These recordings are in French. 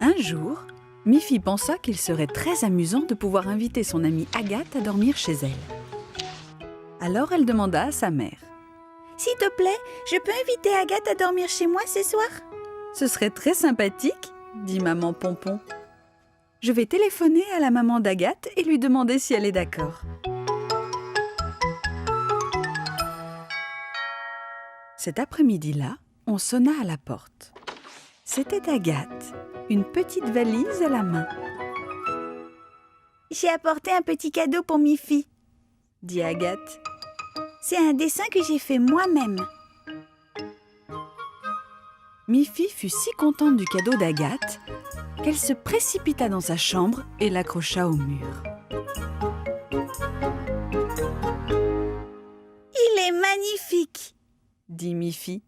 Un jour, Miffy pensa qu'il serait très amusant de pouvoir inviter son amie Agathe à dormir chez elle. Alors elle demanda à sa mère. « S'il te plaît, je peux inviter Agathe à dormir chez moi ce soir ?» « Ce serait très sympathique, » dit maman Pompon. « Je vais téléphoner à la maman d'Agathe et lui demander si elle est d'accord. » Cet après-midi-là, on sonna à la porte. C'était Agathe, une petite valise à la main. « J'ai apporté un petit cadeau pour Miffy, » dit Agathe. « C'est un dessin que j'ai fait moi-même. » Miffy fut si contente du cadeau d'Agathe qu'elle se précipita dans sa chambre et l'accrocha au mur. « Il est magnifique !» dit Miffy.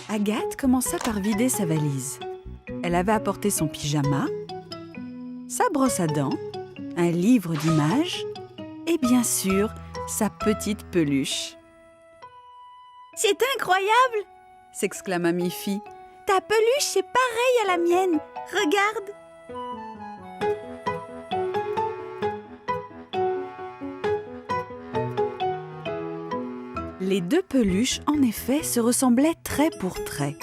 Agathe commença par vider sa valise. Elle avait apporté son pyjama, sa brosse à dents, un livre d'images et bien sûr sa petite peluche. « C'est incroyable !» s'exclama Miffy. « Ta peluche, c'est pareil à la mienne. Regarde !» Les deux peluches, en effet, se ressemblaient trait pour trait.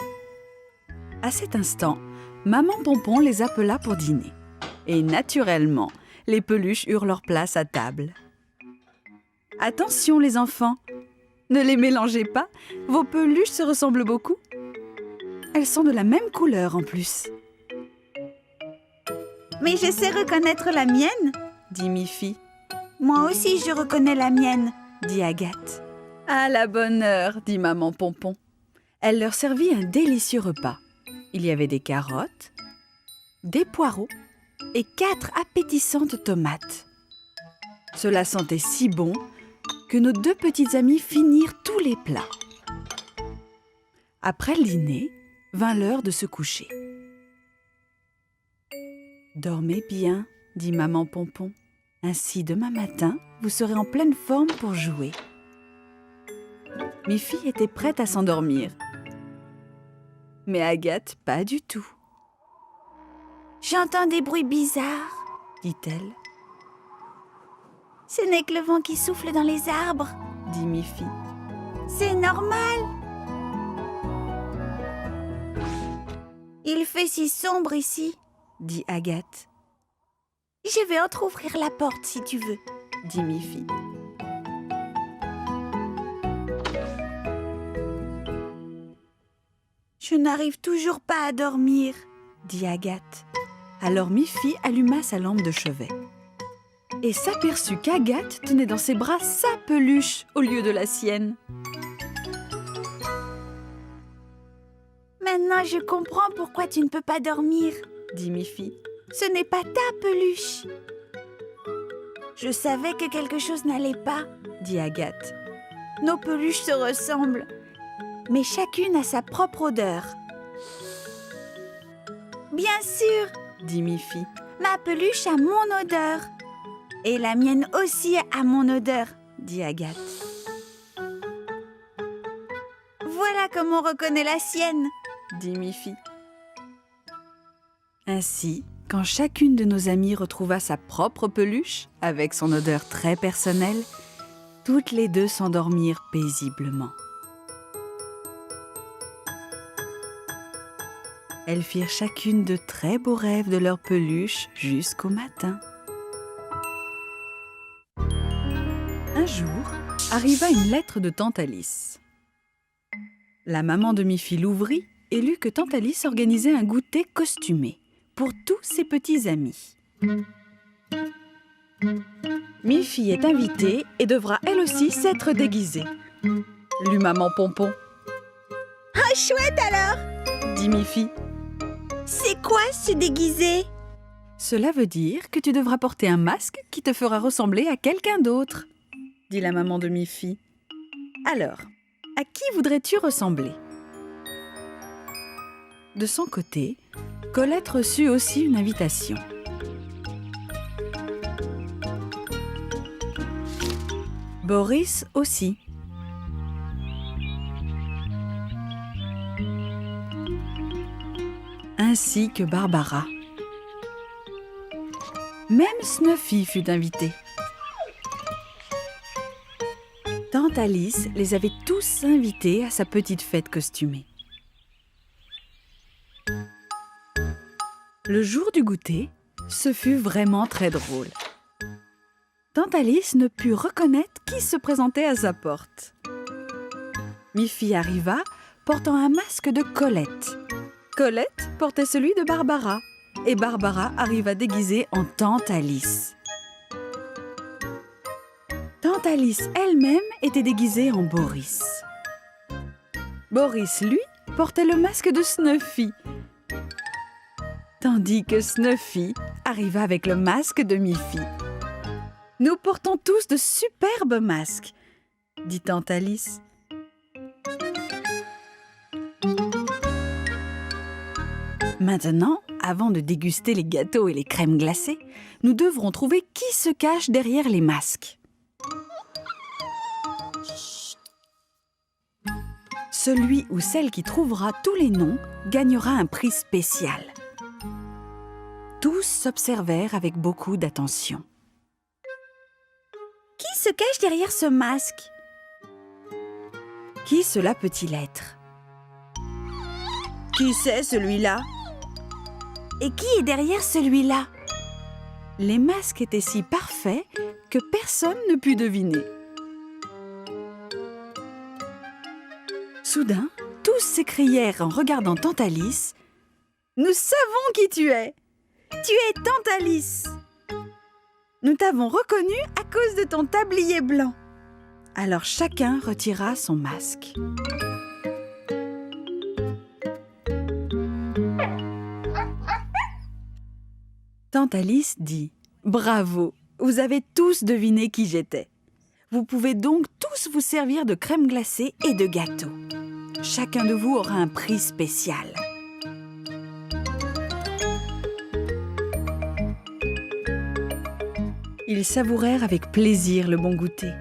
À cet instant, maman Pompon les appela pour dîner. Et naturellement, les peluches eurent leur place à table. « Attention les enfants, ne les mélangez pas, vos peluches se ressemblent beaucoup. Elles sont de la même couleur en plus. »« Mais je sais reconnaître la mienne, » dit Miffy. « Moi aussi je reconnais la mienne, » dit Agathe. « À la bonne heure, » dit maman Pompon. Elle leur servit un délicieux repas. Il y avait des carottes, des poireaux et 4 appétissantes tomates. Cela sentait si bon que nos deux petites amies finirent tous les plats. Après le dîner, vint l'heure de se coucher. « Dormez bien, » dit maman Pompon. « Ainsi, demain matin, vous serez en pleine forme pour jouer. » Miffy était prête à s'endormir. Mais Agathe, pas du tout. « J'entends des bruits bizarres, » dit-elle. « Ce n'est que le vent qui souffle dans les arbres, » dit Miffy. « C'est normal. Il fait si sombre ici, » dit Agathe. « Je vais entrouvrir la porte si tu veux, » dit Miffy. « Je n'arrive toujours pas à dormir, » dit Agathe. Alors Miffy alluma sa lampe de chevet et s'aperçut qu'Agathe tenait dans ses bras sa peluche au lieu de la sienne. « Maintenant je comprends pourquoi tu ne peux pas dormir, » dit Miffy. « Ce n'est pas ta peluche. » « Je savais que quelque chose n'allait pas, » dit Agathe. « Nos peluches se ressemblent, mais chacune a sa propre odeur. »« Bien sûr, » dit Miffy. « Ma peluche a mon odeur. Et la mienne aussi a mon odeur, » dit Agathe. « Voilà comment on reconnaît la sienne, » dit Miffy. Ainsi, quand chacune de nos amies retrouva sa propre peluche, avec son odeur très personnelle, toutes les deux s'endormirent paisiblement. Elles firent chacune de très beaux rêves de leur peluche jusqu'au matin. Un jour, arriva une lettre de tante Alice. La maman de Miffy l'ouvrit et lut que tante Alice organisait un goûter costumé pour tous ses petits amis. Miffy est invitée et devra elle aussi s'être déguisée, lut maman Pompon. « Ah, chouette alors !» dit Miffy. « C'est quoi se déguiser ?» Cela veut dire que tu devras porter un masque qui te fera ressembler à quelqu'un d'autre, dit la maman de Miffy. Alors, à qui voudrais-tu ressembler ? De son côté, Colette reçut aussi une invitation. Boris aussi. ainsi que Barbara. Même Snuffy fut invitée. Tante Alice les avait tous invités à sa petite fête costumée. Le jour du goûter, ce fut vraiment très drôle. Tante Alice ne put reconnaître qui se présentait à sa porte. Miffy arriva portant un masque de Colette. Colette portait celui de Barbara et Barbara arriva déguisée en Tante Alice. Tante Alice elle-même était déguisée en Boris. Boris, lui, portait le masque de Snuffy, tandis que Snuffy arriva avec le masque de Miffy. « Nous portons tous de superbes masques », dit Tante Alice. Maintenant, avant de déguster les gâteaux et les crèmes glacées, nous devrons trouver qui se cache derrière les masques. Celui ou celle qui trouvera tous les noms gagnera un prix spécial. Tous s'observèrent avec beaucoup d'attention. Qui se cache derrière ce masque? Qui cela peut-il être? Qui c'est celui-là? Et qui est derrière celui-là? Les masques étaient si parfaits que personne ne put deviner. Soudain, tous s'écrièrent en regardant Tante Alice « Nous savons qui tu es! Tu es Tante Alice! Nous t'avons reconnue à cause de ton tablier blanc. » Alors chacun retira son masque. Tante Alice dit « Bravo, vous avez tous deviné qui j'étais. Vous pouvez donc tous vous servir de crème glacée et de gâteaux. Chacun de vous aura un prix spécial. » Ils savourèrent avec plaisir le bon goûter.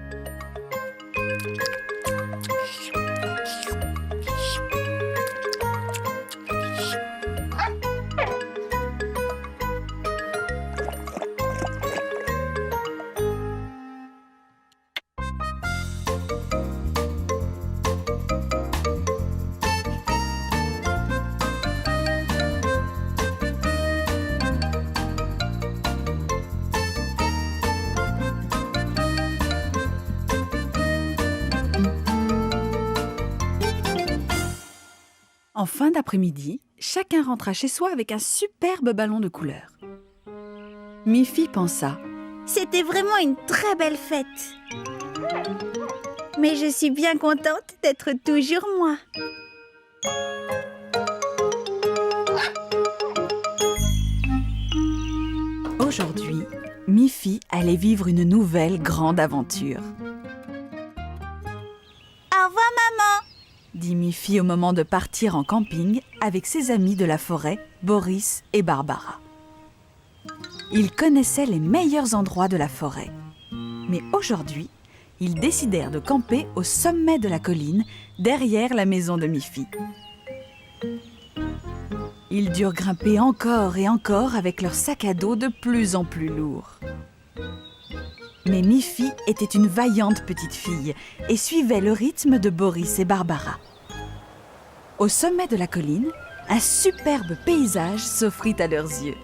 En fin d'après-midi, chacun rentra chez soi avec un superbe ballon de couleurs. Miffy pensa « C'était vraiment une très belle fête. Mais je suis bien contente d'être toujours moi. » Aujourd'hui, Miffy allait vivre une nouvelle grande aventure. Au revoir, maman, dit Miffy au moment de partir en camping avec ses amis de la forêt, Boris et Barbara. Ils connaissaient les meilleurs endroits de la forêt. Mais aujourd'hui, ils décidèrent de camper au sommet de la colline, derrière la maison de Miffy. Ils durent grimper encore et encore avec leur sac à dos de plus en plus lourd. Mais Miffy était une vaillante petite fille et suivait le rythme de Boris et Barbara. Au sommet de la colline, un superbe paysage s'offrit à leurs yeux.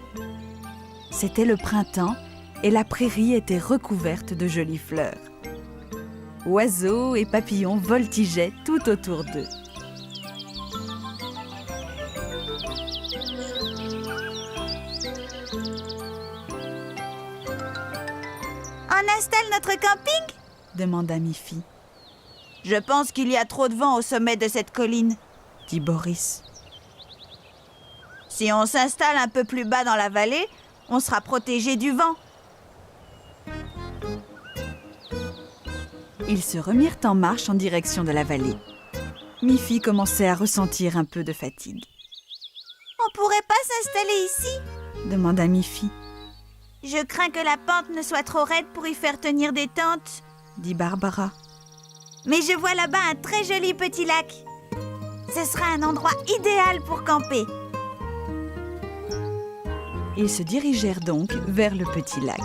C'était le printemps et la prairie était recouverte de jolies fleurs. Oiseaux et papillons voltigeaient tout autour d'eux. on installe notre camping? Demanda Miffy. Je pense qu'il y a trop de vent au sommet de cette colline, dit Boris. Si on s'installe un peu plus bas dans la vallée, on sera protégé du vent. Ils se remirent en marche en direction de la vallée. Miffy commençait à ressentir un peu de fatigue. On pourrait pas s'installer ici? Demanda Miffy. Je crains que la pente ne soit trop raide pour y faire tenir des tentes, dit Barbara. Mais je vois là-bas un très joli petit lac. Ce sera un endroit idéal pour camper. Ils se dirigèrent donc vers le petit lac.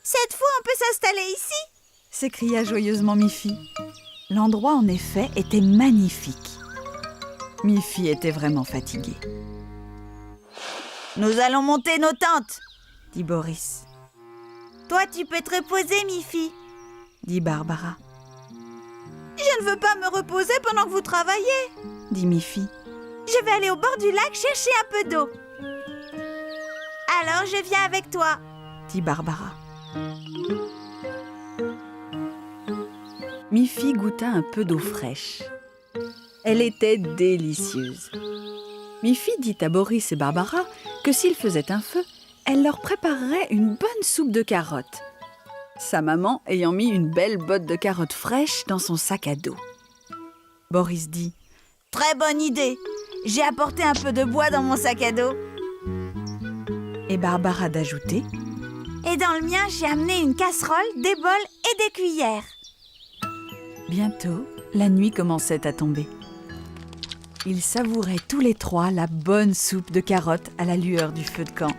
Cette fois, on peut s'installer ici? S'écria joyeusement Miffy. L'endroit, en effet, était magnifique. Miffy était vraiment fatiguée. Nous allons monter nos tentes, Dit Boris. Toi, tu peux te reposer, Miffy. Dit Barbara. Je ne veux pas me reposer pendant que vous travaillez. Dit Miffy. Je vais aller au bord du lac chercher un peu d'eau. Alors, je viens avec toi. Dit Barbara. Miffy goûta un peu d'eau fraîche. Elle était délicieuse. Miffy dit à Boris et Barbara que s'ils faisaient un feu, elle leur préparerait une bonne soupe de carottes. Sa maman ayant mis une belle botte de carottes fraîches dans son sac à dos. Boris dit « Très bonne idée. J'ai apporté un peu de bois dans mon sac à dos. » Et Barbara d'ajouter « Et dans le mien, j'ai amené une casserole, des bols et des cuillères. » Bientôt, la nuit commençait à tomber. Ils savouraient tous les trois la bonne soupe de carottes à la lueur du feu de camp.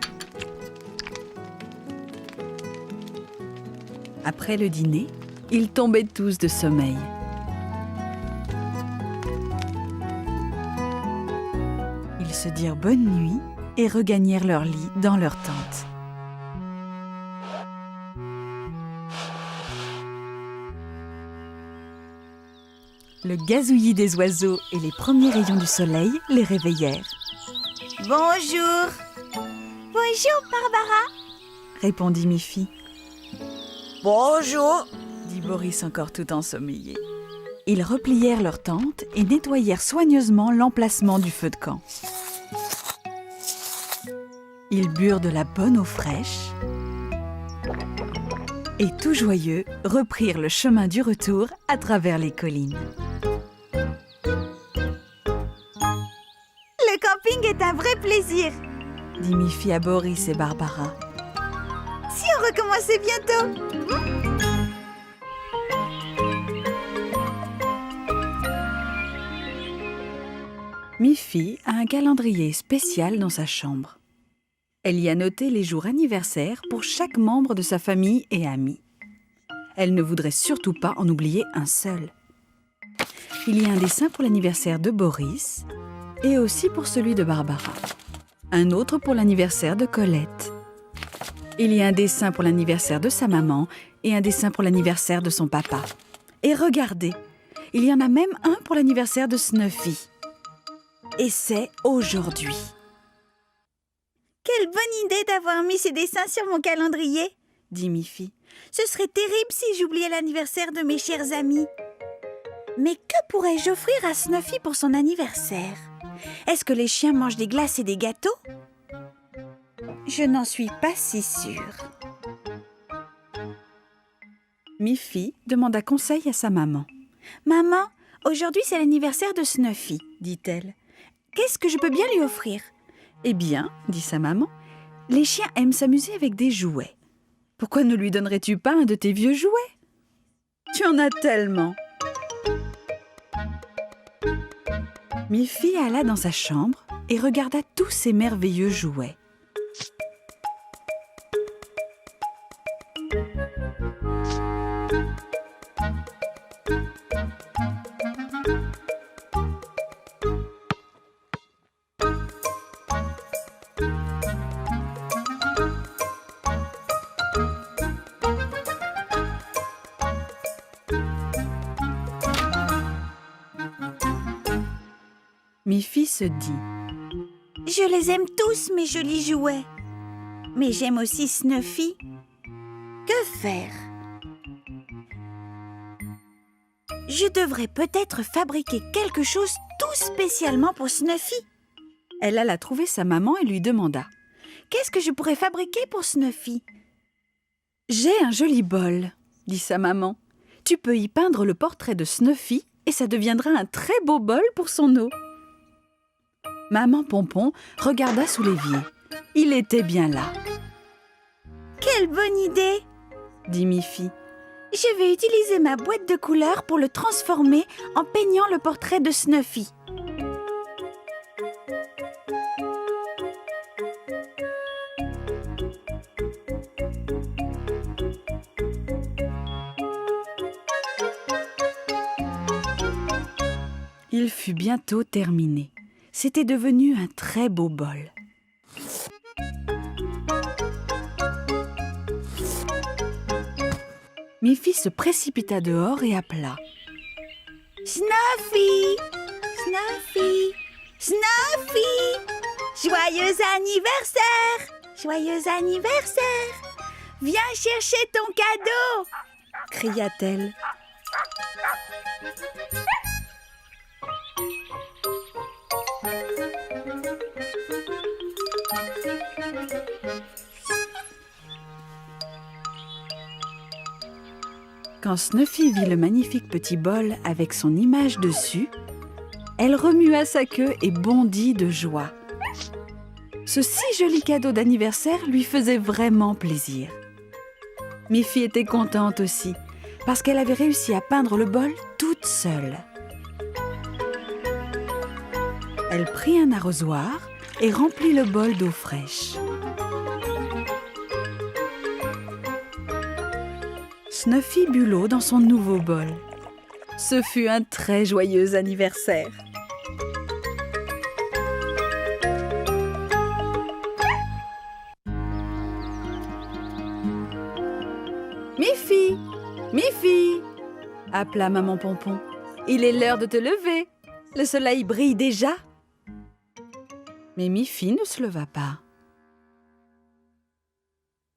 Après le dîner, ils tombaient tous de sommeil. Ils se dirent bonne nuit et regagnèrent leur lit dans leur tente. Le gazouillis des oiseaux et les premiers rayons du soleil les réveillèrent. « Bonjour. »« Bonjour, Barbara. » répondit Miffy. « Bonjour. » dit Boris encore tout ensommeillé. Ils replièrent leur tente et nettoyèrent soigneusement l'emplacement du feu de camp. Ils burent de la bonne eau fraîche et, tout joyeux, reprirent le chemin du retour à travers les collines. Le camping est un vrai plaisir, dit Miffy à Boris et Barbara. Si on recommençait bientôt. Miffy a un calendrier spécial dans sa chambre. Elle y a noté les jours anniversaires pour chaque membre de sa famille et amis. Elle ne voudrait surtout pas en oublier un seul. Il y a un dessin pour l'anniversaire de Boris et aussi pour celui de Barbara. Un autre pour l'anniversaire de Colette. Il y a un dessin pour l'anniversaire de sa maman et un dessin pour l'anniversaire de son papa. Et regardez, il y en a même un pour l'anniversaire de Snuffy. Et c'est aujourd'hui. Quelle bonne idée d'avoir mis ces dessins sur mon calendrier, dit Miffy. Ce serait terrible si j'oubliais l'anniversaire de mes chers amis. Mais que pourrais-je offrir à Snuffy pour son anniversaire? Est-ce que les chiens mangent des glaces et des gâteaux? Je n'en suis pas si sûre. Miffy demanda conseil à sa maman. « Maman, aujourd'hui c'est l'anniversaire de Snuffy, dit-elle. Qu'est-ce que je peux bien lui offrir? » Eh bien, dit sa maman, les chiens aiment s'amuser avec des jouets. Pourquoi ne lui donnerais-tu pas un de tes vieux jouets? Tu en as tellement. Miffy alla dans sa chambre et regarda tous ces merveilleux jouets. Miffy se dit « Je les aime tous, mes jolis jouets. Mais j'aime aussi Snuffy. Que faire? Je devrais peut-être fabriquer quelque chose tout spécialement pour Snuffy. » Elle alla trouver sa maman et lui demanda « Qu'est-ce que je pourrais fabriquer pour Snuffy? »« J'ai un joli bol, dit sa maman. Tu peux y peindre le portrait de Snuffy et ça deviendra un très beau bol pour son eau. » Maman Pompon regarda sous l'évier. Il était bien là. « Quelle bonne idée !» dit Miffy. « Je vais utiliser ma boîte de couleurs pour le transformer en peignant le portrait de Snuffy. » Il fut bientôt terminé. C'était devenu un très beau bol. Miffy se précipita dehors et appela. Snuffy! Snuffy! Snuffy! Joyeux anniversaire! Joyeux anniversaire! Viens chercher ton cadeau! Cria-t-elle. Quand Snuffy vit le magnifique petit bol avec son image dessus, elle remua sa queue et bondit de joie. Ce si joli cadeau d'anniversaire lui faisait vraiment plaisir. Miffy était contente aussi, parce qu'elle avait réussi à peindre le bol toute seule. Elle prit un arrosoir et remplit le bol d'eau fraîche. Snuffy but l'eau dans son nouveau bol. Ce fut un très joyeux anniversaire. Miffy, Miffy, appela maman Pompon. Il est l'heure de te lever. Le soleil brille déjà. Mais Miffy ne se leva pas.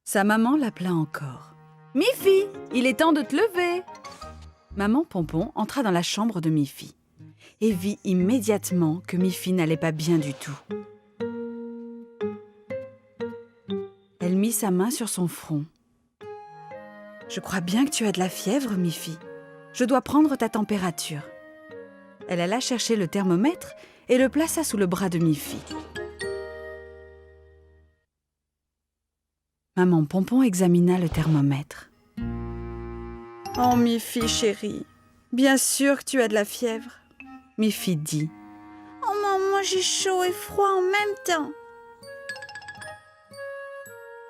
Sa maman l'appela encore. Miffy, il est temps de te lever. Maman Pompon entra dans la chambre de Miffy et vit immédiatement que Miffy n'allait pas bien du tout. Elle mit sa main sur son front. « Je crois bien que tu as de la fièvre, Miffy. Je dois prendre ta température. » Elle alla chercher le thermomètre et le plaça sous le bras de Miffy. Maman Pompon examina le thermomètre. « Oh, Miffy, chérie, bien sûr que tu as de la fièvre. » Miffy dit. « Oh maman, j'ai chaud et froid en même temps. »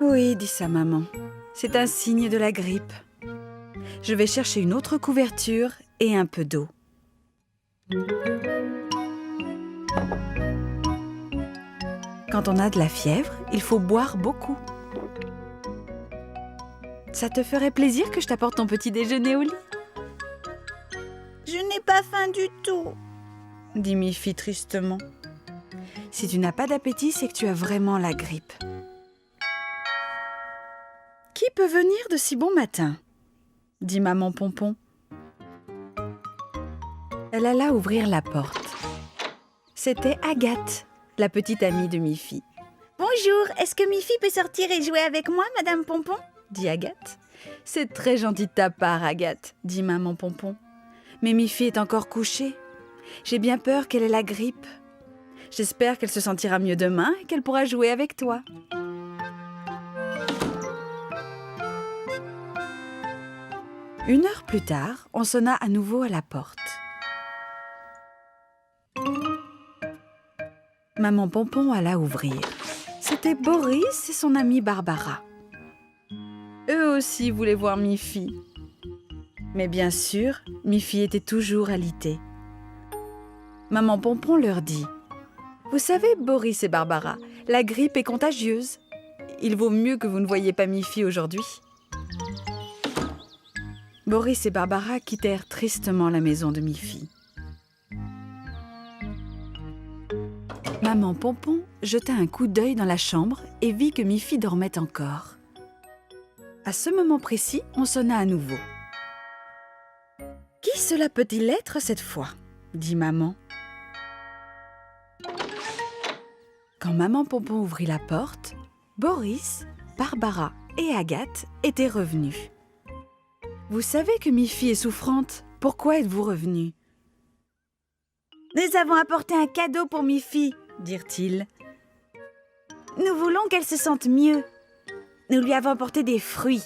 « Oui, dit sa maman, c'est un signe de la grippe. Je vais chercher une autre couverture et un peu d'eau. » Quand on a de la fièvre, il faut boire beaucoup. Ça te ferait plaisir que je t'apporte ton petit déjeuner au lit ? Je n'ai pas faim du tout, dit Miffy tristement. Si tu n'as pas d'appétit, c'est que tu as vraiment la grippe. Qui peut venir de si bon matin ? Dit maman Pompon. Elle alla ouvrir la porte. C'était Agathe, la petite amie de Miffy. Bonjour, est-ce que Miffy peut sortir et jouer avec moi, Madame Pompon ? Dit Agathe. C'est très gentil de ta part, Agathe, dit maman Pompon. Mais Miffy est encore couchée. J'ai bien peur qu'elle ait la grippe. J'espère qu'elle se sentira mieux demain et qu'elle pourra jouer avec toi. Une heure plus tard, on sonna à nouveau à la porte. Maman Pompon alla ouvrir. C'était Boris et son amie Barbara. Eux aussi voulaient voir Miffy. Mais bien sûr, Miffy était toujours alitée. Maman Pompon leur dit « Vous savez, Boris et Barbara, la grippe est contagieuse. Il vaut mieux que vous ne voyiez pas Miffy aujourd'hui. » Boris et Barbara quittèrent tristement la maison de Miffy. Maman Pompon jeta un coup d'œil dans la chambre et vit que Miffy dormait encore. À ce moment précis, on sonna à nouveau. « Qui cela peut-il être cette fois ?» dit maman. Quand maman Pompon ouvrit la porte, Boris, Barbara et Agathe étaient revenus. « Vous savez que Miffy est souffrante. Pourquoi êtes-vous revenus ?»« Nous avons apporté un cadeau pour Miffy, » dirent-ils. « Nous voulons qu'elle se sente mieux. Nous lui avons apporté des fruits,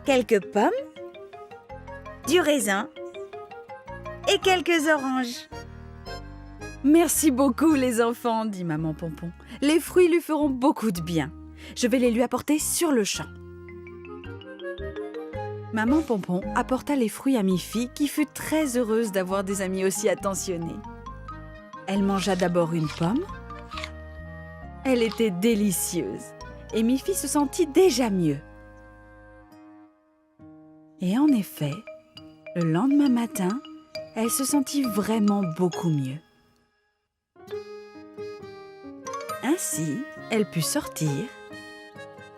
quelques pommes, du raisin et quelques oranges. » « Merci beaucoup les enfants, dit maman Pompon. Les fruits lui feront beaucoup de bien. Je vais les lui apporter sur le champ. Maman Pompon apporta les fruits à Miffy qui fut très heureuse d'avoir des amis aussi attentionnés. Elle mangea d'abord une pomme. Elle était délicieuse et Miffy se sentit déjà mieux. Et en effet, le lendemain matin, elle se sentit vraiment beaucoup mieux. Ainsi, elle put sortir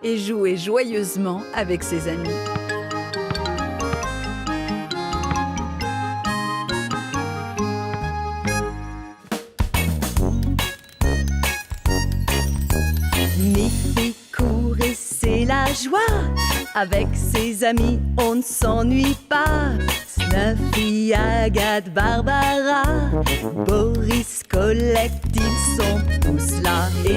et jouer joyeusement avec ses amis. Miffy court et c'est la joie. Avec ses amis, on ne s'ennuie pas. Snuffy, Agathe, Barbara, Boris, Colette, ils sont tous là.